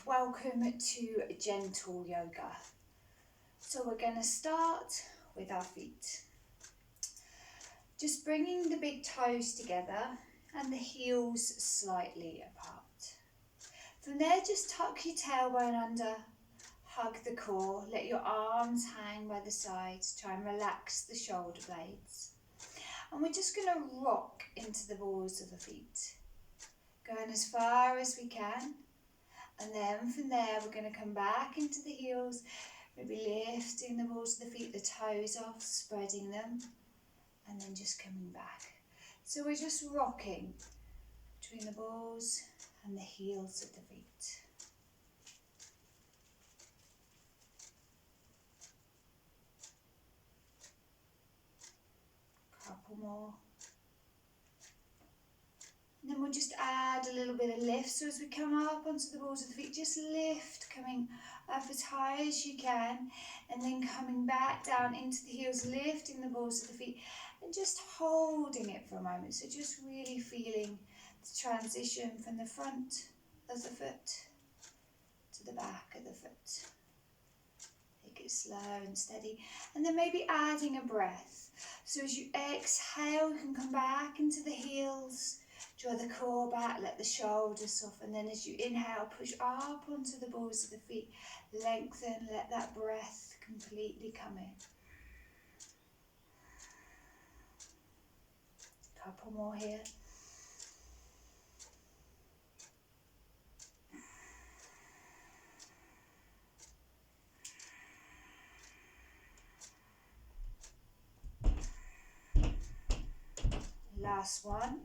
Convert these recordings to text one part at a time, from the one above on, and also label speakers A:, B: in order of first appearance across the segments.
A: welcome to gentle yoga. So we're going to start with our feet. Just bringing the big toes together and the heels slightly apart. From there, just tuck your tailbone under, hug the core, let your arms hang by the sides, try and relax the shoulder blades. And we're just going to rock into the balls of the feet, going as far as we can. And then from there, we're going to come back into the heels, maybe lifting the balls of the feet, the toes off, spreading them, and then just coming back. So we're just rocking between the balls and the heels of the feet. Couple more. And then we'll just add a little bit of lift. So as we come up onto the balls of the feet, just lift, coming up as high as you can, and then coming back down into the heels, lifting the balls of the feet, and just holding it for a moment. So just really feeling the transition from the front of the foot to the back of the foot. Take it slow and steady, and then maybe adding a breath. So as you exhale, you can come back into the heels, draw the core back, let the shoulders soften. Then as you inhale, push up onto the balls of the feet, lengthen, let that breath completely come in. Couple more here. Last one.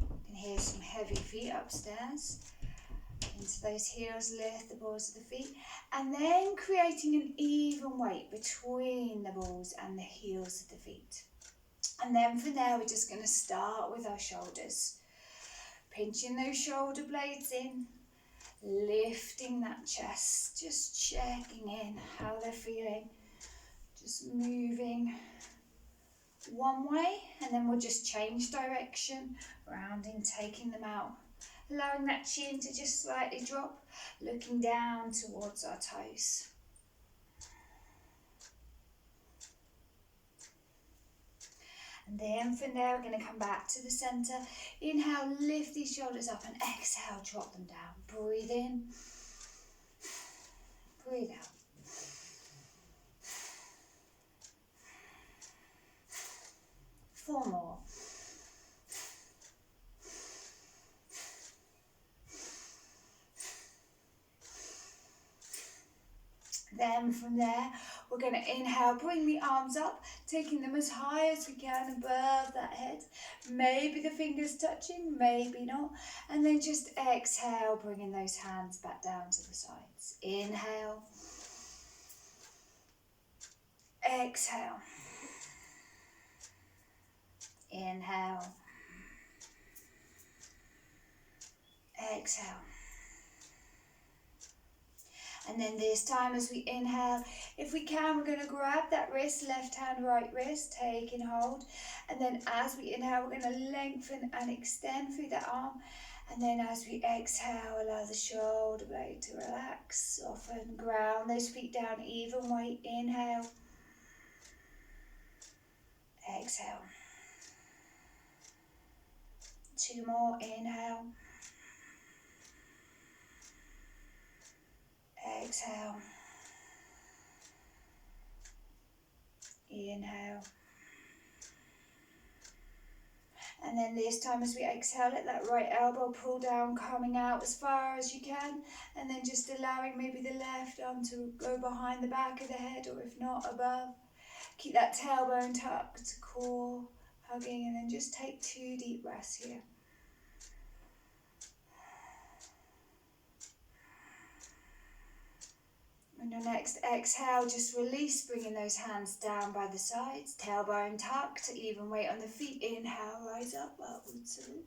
A: You can hear some heavy feet upstairs. Into those heels, lift the balls of the feet, and then creating an even weight between the balls and the heels of the feet. And then from there, we're just going to start with our shoulders. Pinching those shoulder blades in, lifting that chest, just checking in how they're feeling. Just moving one way, and then we'll just change direction, rounding, taking them out. Allowing that chin to just slightly drop, looking down towards our toes. And then from there, we're going to come back to the centre. Inhale, lift these shoulders up, and exhale, drop them down. Breathe in, breathe out. Four more. Then from there, we're going to inhale, bring the arms up, taking them as high as we can above that head. Maybe the fingers touching, maybe not. And then just exhale, bringing those hands back down to the sides. Inhale. Exhale. Inhale. Exhale. And then this time as we inhale, if we can, we're going to grab that wrist, left hand, right wrist, taking hold. And then as we inhale, we're going to lengthen and extend through the arm. And then as we exhale, allow the shoulder blade to relax, soften, ground those feet down, even weight. Inhale. Exhale. Two more. Inhale. Exhale. Inhale. And then this time as we exhale, let that right elbow pull down, coming out as far as you can. And then just allowing maybe the left arm to go behind the back of the head, or if not, above. Keep that tailbone tucked, core hugging, and then just take 2 deep breaths here. On your next exhale, just release, bringing those hands down by the sides, tailbone tucked, even weight on the feet. Inhale, rise up, upward salute.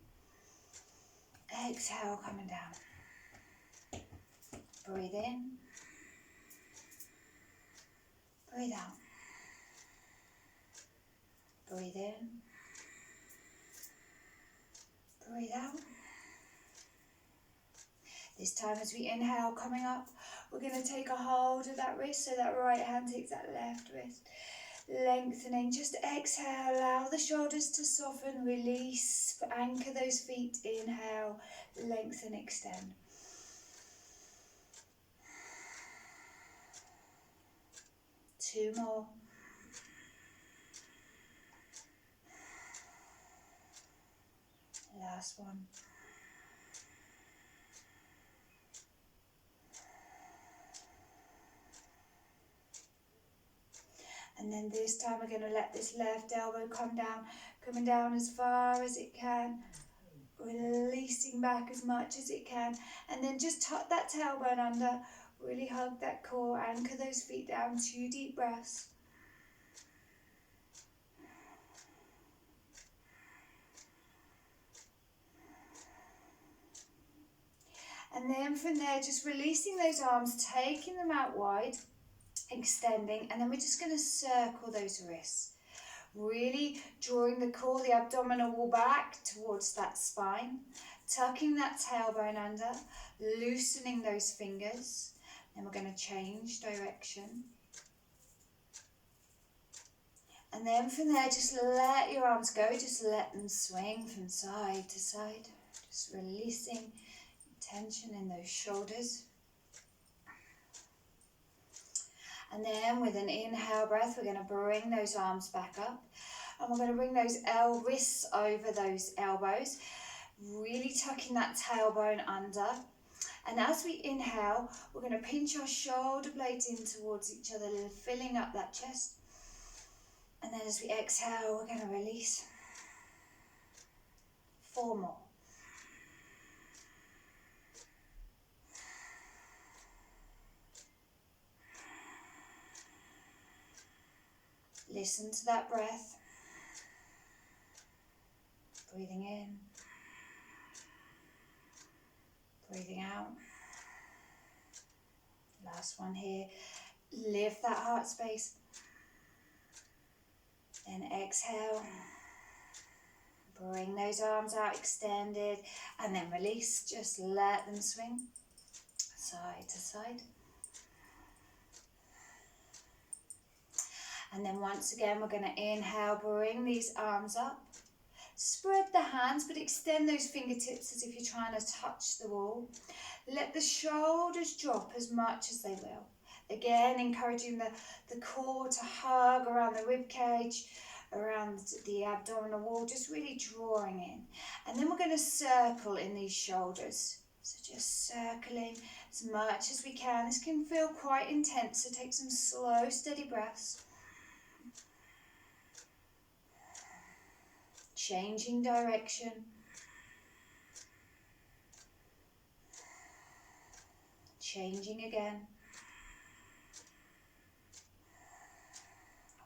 A: Exhale, coming down. Breathe in. Breathe out. Breathe in. Breathe out. This time as we inhale, coming up, we're going to take a hold of that wrist, so that right hand takes that left wrist. Lengthening, just exhale, allow the shoulders to soften, release, anchor those feet, inhale, lengthen, extend. Two more. Last one. And then this time we're going to let this left elbow come down, coming down as far as it can, releasing back as much as it can, and then just tuck that tailbone under, really hug that core, anchor those feet down, 2 deep breaths. And then from there, just releasing those arms, taking them out wide, extending, and then we're just going to circle those wrists. Really drawing the core, the abdominal wall back towards that spine, tucking that tailbone under, loosening those fingers. Then we're going to change direction. And then from there, just let your arms go, just let them swing from side to side, just releasing tension in those shoulders. And then with an inhale breath, we're going to bring those arms back up. And we're going to bring those wrists over those elbows, really tucking that tailbone under. And as we inhale, we're going to pinch our shoulder blades in towards each other, filling up that chest. And then as we exhale, we're going to release. 4 more. Listen to that breath. Breathing in. Breathing out. Last one here. Lift that heart space. Then exhale. Bring those arms out extended. And then release. Just let them swing. Side to side. And then once again, we're going to inhale, bring these arms up. Spread the hands, but extend those fingertips as if you're trying to touch the wall. Let the shoulders drop as much as they will. Again, encouraging the core to hug around the rib cage, around the abdominal wall, just really drawing in. And then we're going to circle in these shoulders. So just circling as much as we can. This can feel quite intense, so take some slow, steady breaths. Changing direction. Changing again.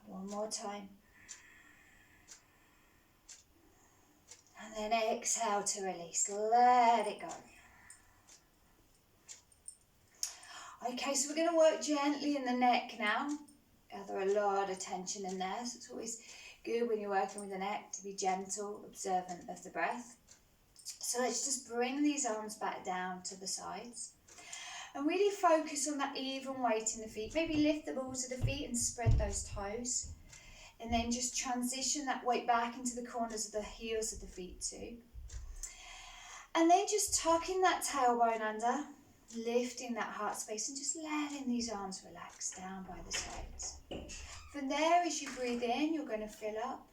A: One more time. And then exhale to release. Let it go. Okay, so we're going to work gently in the neck now. Gather a lot of tension in there, so it's always good when you're working with the neck to be gentle, observant of the breath. So let's just bring these arms back down to the sides and really focus on that even weight in the feet. Maybe lift the balls of the feet and spread those toes, and then just transition that weight back into the corners of the heels of the feet too. And then just tucking that tailbone under, lifting that heart space and just letting these arms relax down by the sides. From there, as you breathe in, you're going to fill up.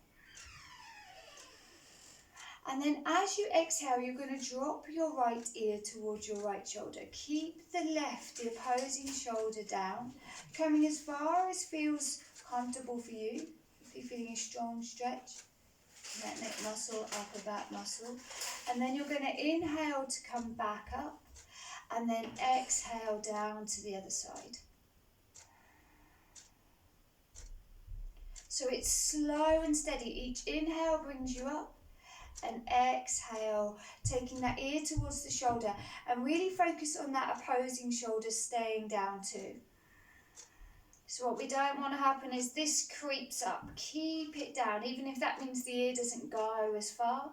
A: And then as you exhale, you're going to drop your right ear towards your right shoulder. Keep the left, the opposing shoulder down, coming as far as feels comfortable for you. If you're feeling a strong stretch, that neck muscle, upper back muscle. And then you're going to inhale to come back up, and then exhale down to the other side. So it's slow and steady. Each inhale brings you up, and exhale, taking that ear towards the shoulder, and really focus on that opposing shoulder staying down too. So what we don't want to happen is this creeps up. Keep it down, even if that means the ear doesn't go as far.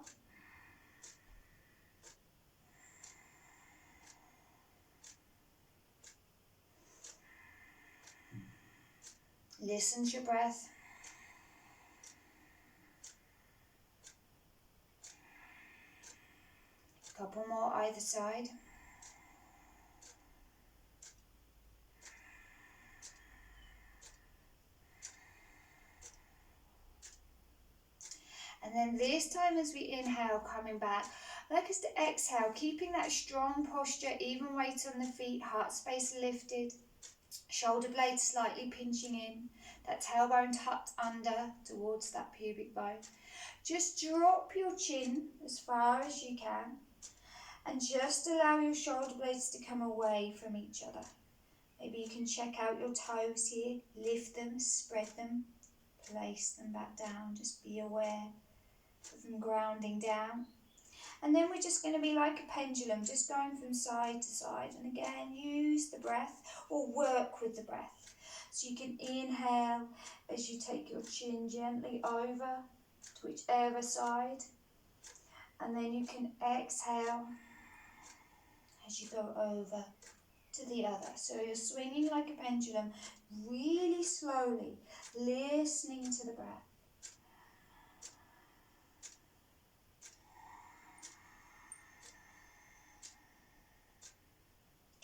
A: Listen to your breath. A couple more either side. And then this time as we inhale, coming back, I'd like us to exhale, keeping that strong posture, even weight on the feet, heart space lifted, shoulder blades slightly pinching in, that tailbone tucked under towards that pubic bone. Just drop your chin as far as you can and just allow your shoulder blades to come away from each other. Maybe you can check out your toes here, lift them, spread them, place them back down. Just be aware of them grounding down. And then we're just going to be like a pendulum, just going from side to side. And again, use the breath or work with the breath. So you can inhale as you take your chin gently over to whichever side. And then you can exhale as you go over to the other. So you're swinging like a pendulum, really slowly, listening to the breath.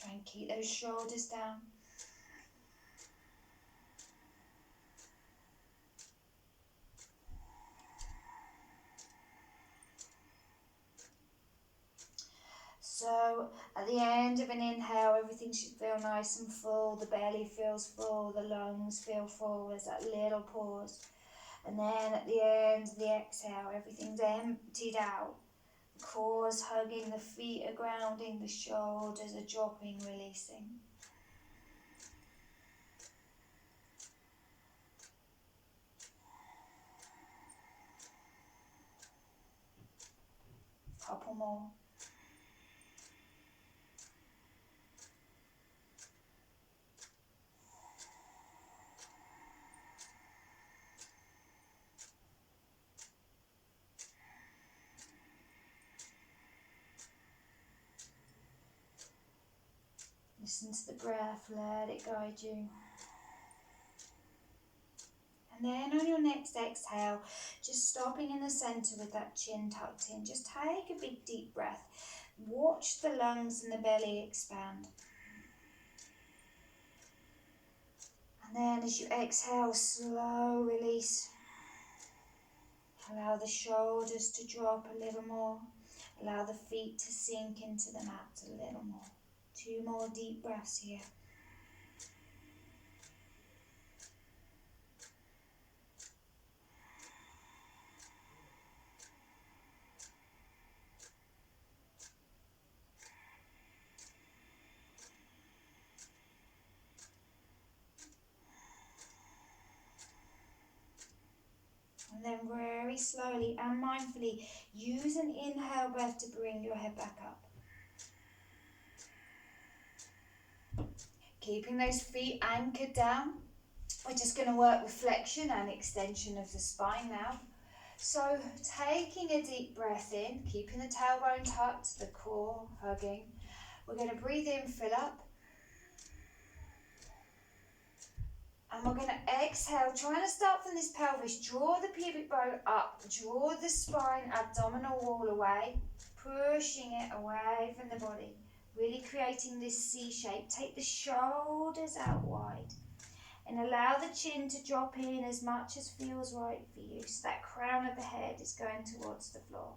A: Try and keep those shoulders down. So at the end of an inhale, everything should feel nice and full. The belly feels full, the lungs feel full. There's that little pause. And then at the end of the exhale, everything's emptied out. The core's hugging, the feet are grounding, the shoulders are dropping, releasing. Couple more. Listen to the breath, let it guide you. And then on your next exhale, just stopping in the centre with that chin tucked in, just take a big deep breath. Watch the lungs and the belly expand. And then as you exhale, slow release. Allow the shoulders to drop a little more. Allow the feet to sink into the mat a little more. 2 more deep breaths here. And then very slowly and mindfully, use an inhale breath to bring your head back up. Keeping those feet anchored down. We're just going to work with flexion and extension of the spine now. So taking a deep breath in, keeping the tailbone tucked, the core hugging. We're going to breathe in, fill up. And we're going to exhale, trying to start from this pelvis. Draw the pubic bone up, draw the spine, abdominal wall away, pushing it away from the body. Really creating this C shape. Take the shoulders out wide and allow the chin to drop in as much as feels right for you. So that crown of the head is going towards the floor.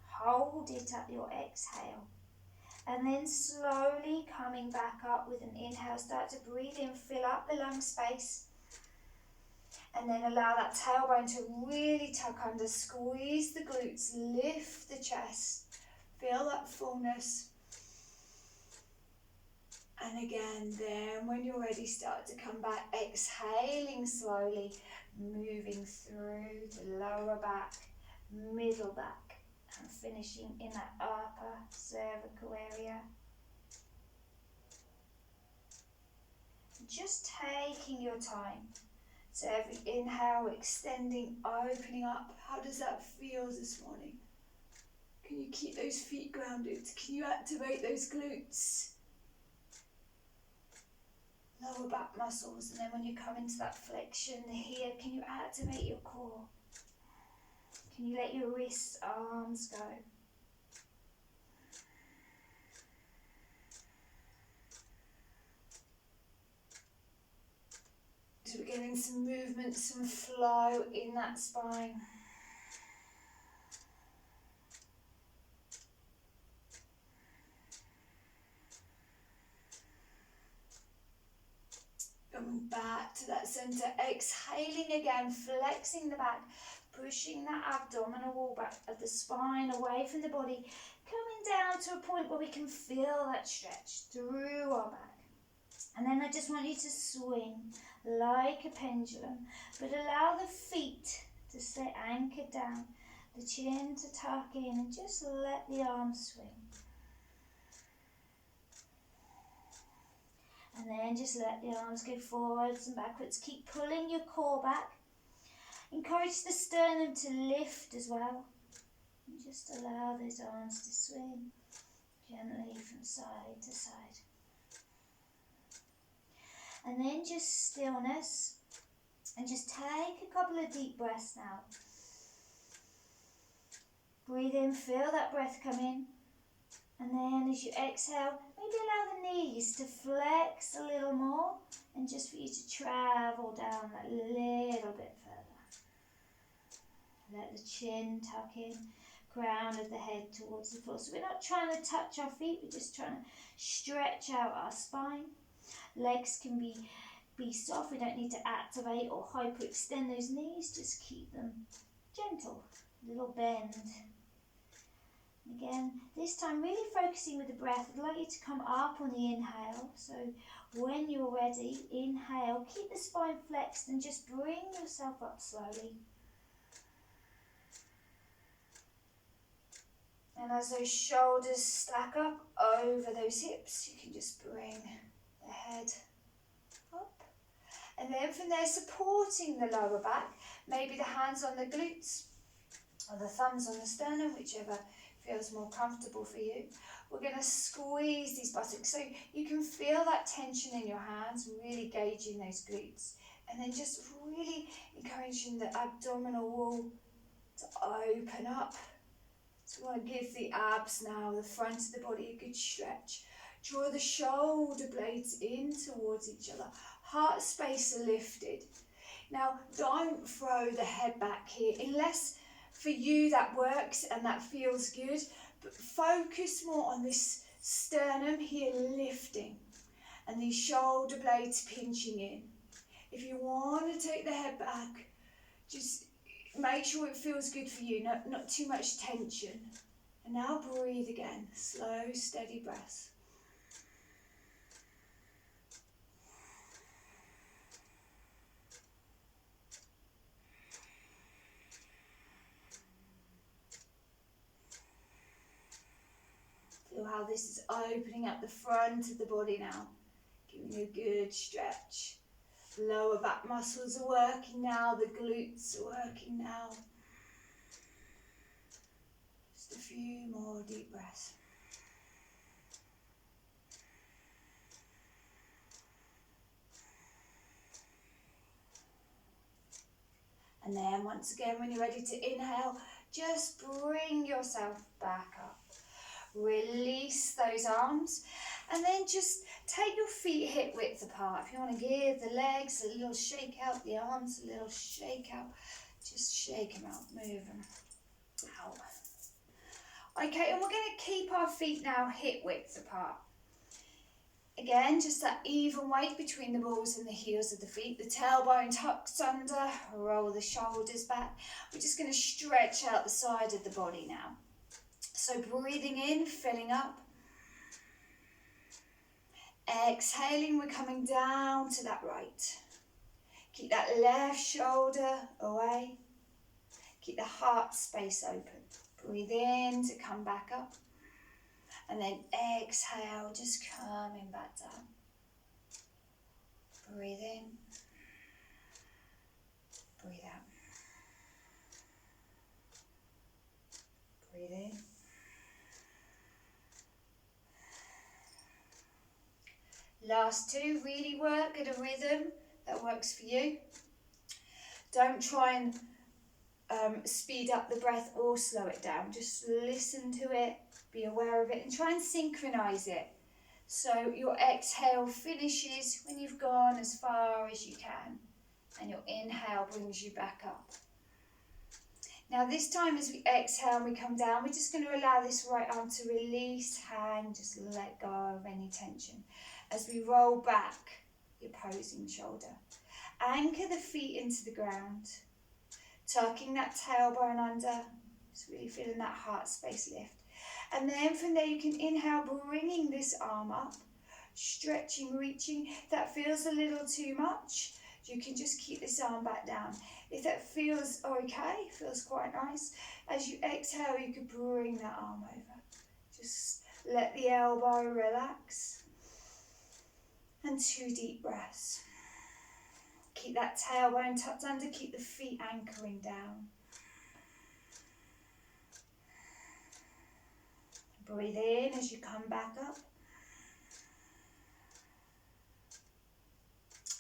A: Hold it at your exhale. And then slowly coming back up with an inhale. Start to breathe in, fill up the lung space. And then allow that tailbone to really tuck under. Squeeze the glutes, lift the chest. Feel that fullness. And again, then when you're ready, start to come back, exhaling slowly, moving through the lower back, middle back, and finishing in that upper cervical area. Just taking your time. So every inhale, extending, opening up. How does that feel this morning? Can you keep those feet grounded? Can you activate those glutes? lower back muscles, and then when you come into that flexion here, can you activate your core? Can you let your wrists, arms go? So we're getting some movement, some flow in that spine. Coming back to that center, exhaling again, flexing the back, pushing that abdominal wall back of the spine away from the body, coming down to a point where we can feel that stretch through our back. And then I just want you to swing like a pendulum, but allow the feet to stay anchored down, the chin to tuck in, and just let the arms swing. And then just let the arms go forwards and backwards. Keep pulling your core back. Encourage the sternum to lift as well. And just allow those arms to swing gently from side to side. And then just stillness. And just take a couple of deep breaths now. Breathe in, feel that breath come in. And then as you exhale, maybe allow the knees to flex a little more and just for you to travel down that little bit further. Let the chin tuck in, crown of the head towards the floor. So we're not trying to touch our feet, we're just trying to stretch out our spine. Legs can be soft, we don't need to activate or hyperextend those knees, just keep them gentle, a little bend. Again, this time really focusing with the breath. I'd like you to come up on the inhale. So when you're ready, inhale, keep the spine flexed and just bring yourself up slowly. And as those shoulders stack up over those hips, you can just bring the head up. And then from there, supporting the lower back, maybe the hands on the glutes or the thumbs on the sternum, whichever feels more comfortable for you. We're going to squeeze these buttocks so you can feel that tension in your hands, really gauging those glutes. And then just really encouraging the abdominal wall to open up. So we want to give the abs now, the front of the body, a good stretch. Draw the shoulder blades in towards each other. Heart space lifted. Now, don't throw the head back here unless for you that works and that feels good, but focus more on this sternum here lifting and these shoulder blades pinching in. If you want to take the head back, just make sure it feels good for you, not too much tension. And now breathe again, slow, steady breaths. Feel how this is opening up the front of the body now, giving you a good stretch. Lower back muscles are working now, the glutes are working now. Just a few more deep breaths. And then once again, when you're ready to inhale, just bring yourself back up. Release those arms and then just take your feet hip width apart. If you want to give the legs a little shake out, the arms a little shake out, just shake them out, move them out. Okay, and we're going to keep our feet now hip width apart. Again, just that even weight between the balls and the heels of the feet. The tailbone tucks under, roll the shoulders back. We're just going to stretch out the side of the body now. So breathing in, filling up. Exhaling, we're coming down to that right. Keep that left shoulder away. Keep the heart space open. Breathe in to come back up. And then exhale, just coming back down. Breathe in. Breathe out. Breathe in. Last two, really work at a rhythm that works for you. Don't try and speed up the breath or slow it down. Just listen to it, be aware of it, and try and synchronize it. So your exhale finishes when you've gone as far as you can, and your inhale brings you back up. Now this time as we exhale and we come down, we're just going to allow this right arm to release, hang, just let go of any tension. As we roll back the opposing shoulder. Anchor the feet into the ground, tucking that tailbone under, just really feeling that heart space lift. And then from there you can inhale, bringing this arm up, stretching, reaching. If that feels a little too much, you can just keep this arm back down. If that feels okay, feels quite nice, as you exhale, you could bring that arm over. Just let the elbow relax. And 2 deep breaths. Keep that tailbone tucked under, keep the feet anchoring down. Breathe in as you come back up.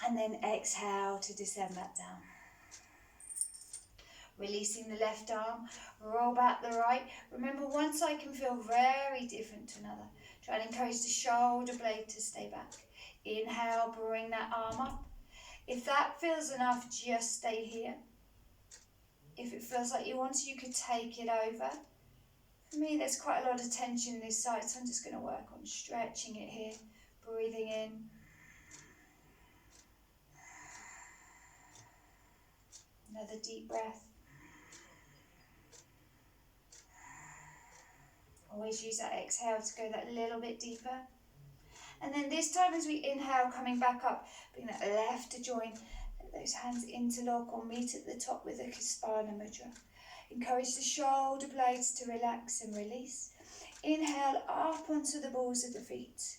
A: And then exhale to descend back down. Releasing the left arm, roll back the right. Remember, one side can feel very different to another. Try and encourage the shoulder blade to stay back. Inhale, bring that arm up. If that feels enough, just stay here. If it feels like you want to, you could take it over. For me, there's quite a lot of tension this side, so I'm just going to work on stretching it here. Breathing in. Another deep breath. Always use that exhale to go that little bit deeper. And then this time as we inhale, coming back up, bring that left to join. Let those hands interlock or meet at the top with a Kusana Mudra. Encourage the shoulder blades to relax and release. Inhale up onto the balls of the feet,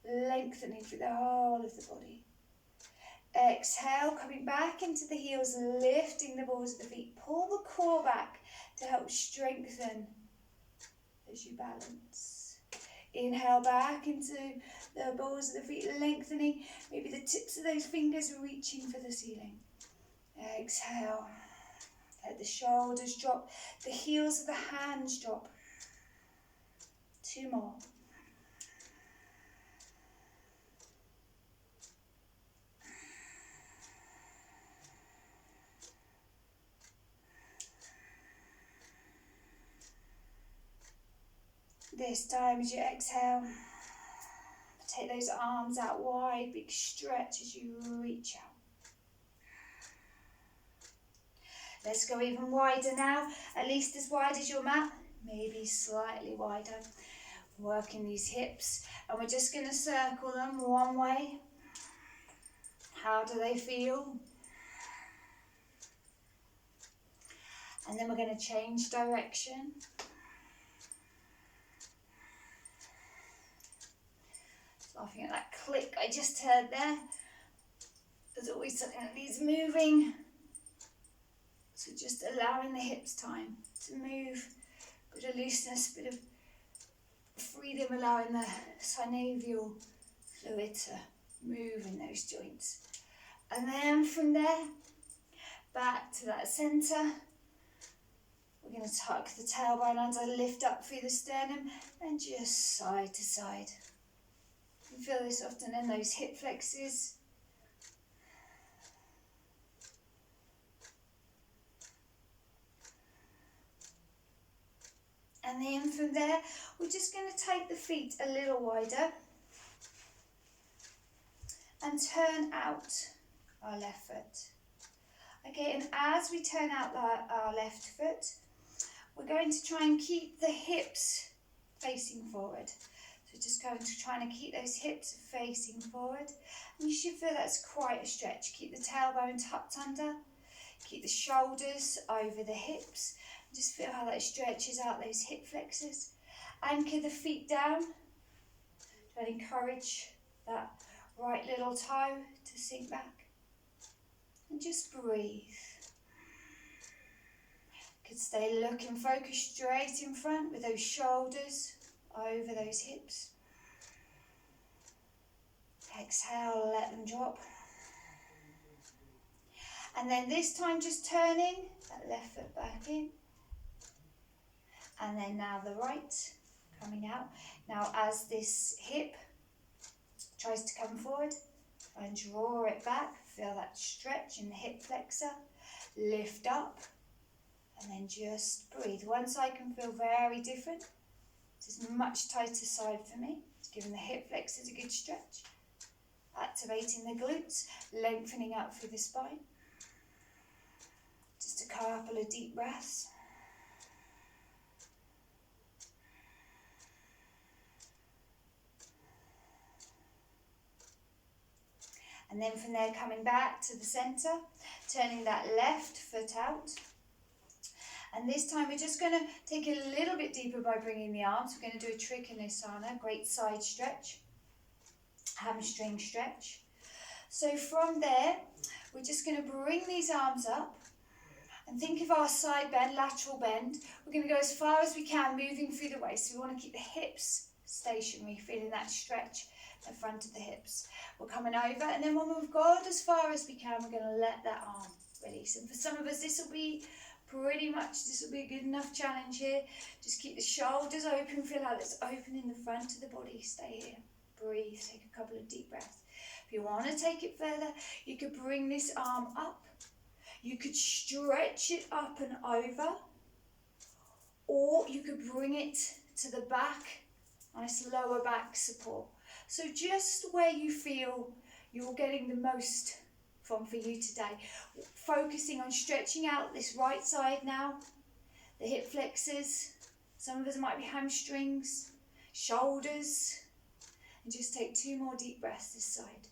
A: lengthening through the whole of the body. Exhale, coming back into the heels, lifting the balls of the feet. Pull the core back to help strengthen as you balance. Inhale back into the balls of the feet, lengthening. Maybe the tips of those fingers reaching for the ceiling. Exhale. Let the shoulders drop. The heels of the hands drop. 2 more. This time as you exhale, take those arms out wide, big stretch as you reach out. Let's go even wider now, at least as wide as your mat, maybe slightly wider. Working these hips, and we're just going to circle them one way. How do they feel? And then we're going to change direction. Laughing at that click I just heard there. There's always something that needs moving. So just allowing the hips time to move. Bit of looseness, bit of freedom, allowing the synovial fluid to move in those joints. And then from there, back to that centre. We're going to tuck the tailbone under, lift up through the sternum, and just side to side. You feel this often in those hip flexors. And then from there, we're just going to take the feet a little wider and turn out our left foot. Okay, and as we turn out our left foot, we're going to try and keep the hips facing forward. So just going to try and keep those hips facing forward. And you should feel that's quite a stretch. Keep the tailbone tucked under. Keep the shoulders over the hips. Just feel how that stretches out those hip flexors. Anchor the feet down. Try and encourage that right little toe to sink back. And just breathe. Could stay looking focused straight in front with those shoulders over those hips. Exhale, let them drop. And then this time just turning that left foot back in. And then now the right coming out. Now as this hip tries to come forward, and draw it back. Feel that stretch in the hip flexor. Lift up. And then just breathe. One side can feel very different. This is a much tighter side for me. It's giving the hip flexors a good stretch. Activating the glutes, lengthening out through the spine. Just a couple of deep breaths. And then from there coming back to the centre, turning that left foot out. And this time we're just going to take it a little bit deeper by bringing the arms. We're going to do a Trikonasana, great side stretch, hamstring stretch. So from there, we're just going to bring these arms up and think of our side bend, lateral bend. We're going to go as far as we can, moving through the waist. So we want to keep the hips stationary, feeling that stretch at the front of the hips. We're coming over, and then when we've got as far as we can, we're going to let that arm release. And for some of us, this will be a good enough challenge here. Just keep the shoulders open, feel how it's open in the front of the body. Stay here, breathe, take a couple of deep breaths. If you want to take it further, you could bring this arm up. You could stretch it up and over, or you could bring it to the back, nice lower back support. So just where you feel you're getting the most from for you today. Focusing on stretching out this right side now, the hip flexors. Some of us might be hamstrings, shoulders. And just take 2 more deep breaths this side.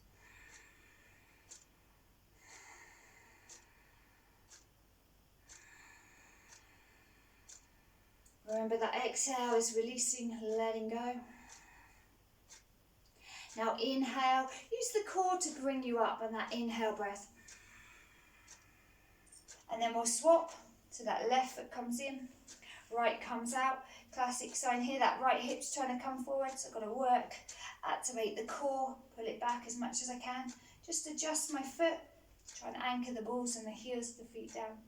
A: Remember that exhale is releasing, letting go. Now inhale, use the core to bring you up on that inhale breath. And then we'll swap, so that left foot comes in, right comes out. Classic sign here, that right hip's trying to come forward, so I've got to work, activate the core, pull it back as much as I can. Just adjust my foot, try and anchor the balls and the heels of the feet down.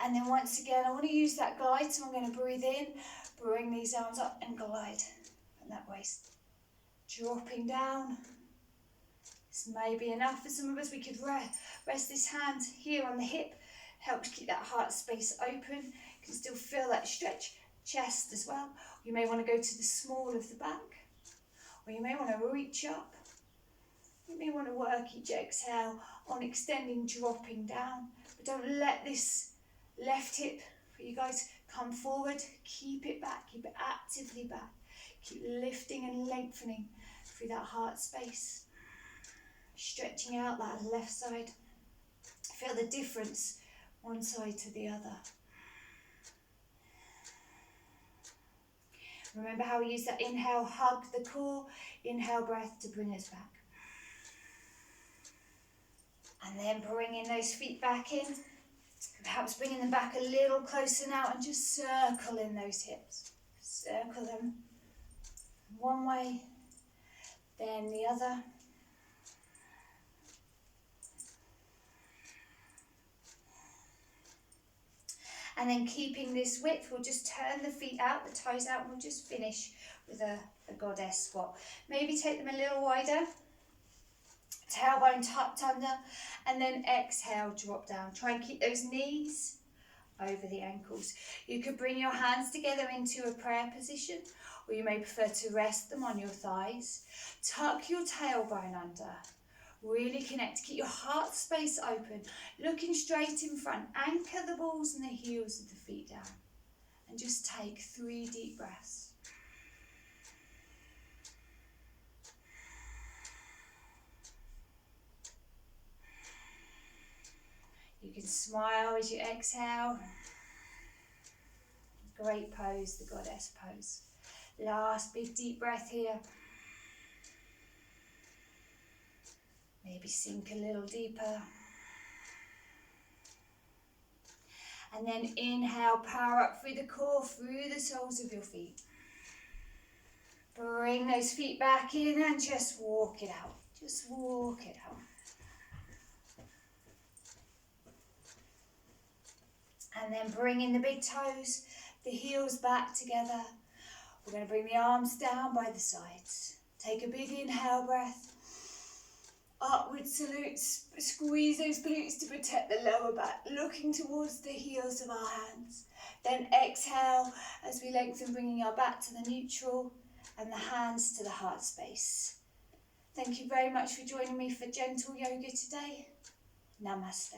A: And then once again, I want to use that glide, so I'm going to breathe in, bring these arms up and glide from that waist. Dropping down. This may be enough for some of us. We could rest this hand here on the hip, helps keep that heart space open. You can still feel that stretch, chest as well. You may want to go to the small of the back, or you may want to reach up. You may want to work each exhale on extending, dropping down, but don't let this left hip for you guys come forward. Keep it back, keep it actively back. Keep lifting and lengthening through that heart space. Stretching out that left side. Feel the difference one side to the other. Remember how we use that inhale, hug the core, inhale breath to bring us back. And then bringing those feet back in. Perhaps bringing them back a little closer now and just circle in those hips. Circle them one way, then the other. And then keeping this width, we'll just turn the feet out, the toes out, and we'll just finish with a goddess squat. Maybe take them a little wider. Tailbone tucked under, and then exhale, drop down. Try and keep those knees over the ankles. You could bring your hands together into a prayer position, or you may prefer to rest them on your thighs. Tuck your tailbone under. Really connect. Keep your heart space open, looking straight in front. Anchor the balls and the heels of the feet down. And just take 3 deep breaths. You can smile as you exhale. Great pose, the goddess pose. Last big deep breath here. Maybe sink a little deeper. And then inhale, power up through the core, through the soles of your feet. Bring those feet back in and just walk it out. Just walk it out. And then bring in the big toes, the heels back together. We're going to bring the arms down by the sides. Take a big inhale breath. Upward salutes, squeeze those glutes to protect the lower back, looking towards the heels of our hands. Then exhale as we lengthen, bringing our back to the neutral and the hands to the heart space. Thank you very much for joining me for gentle yoga today. Namaste.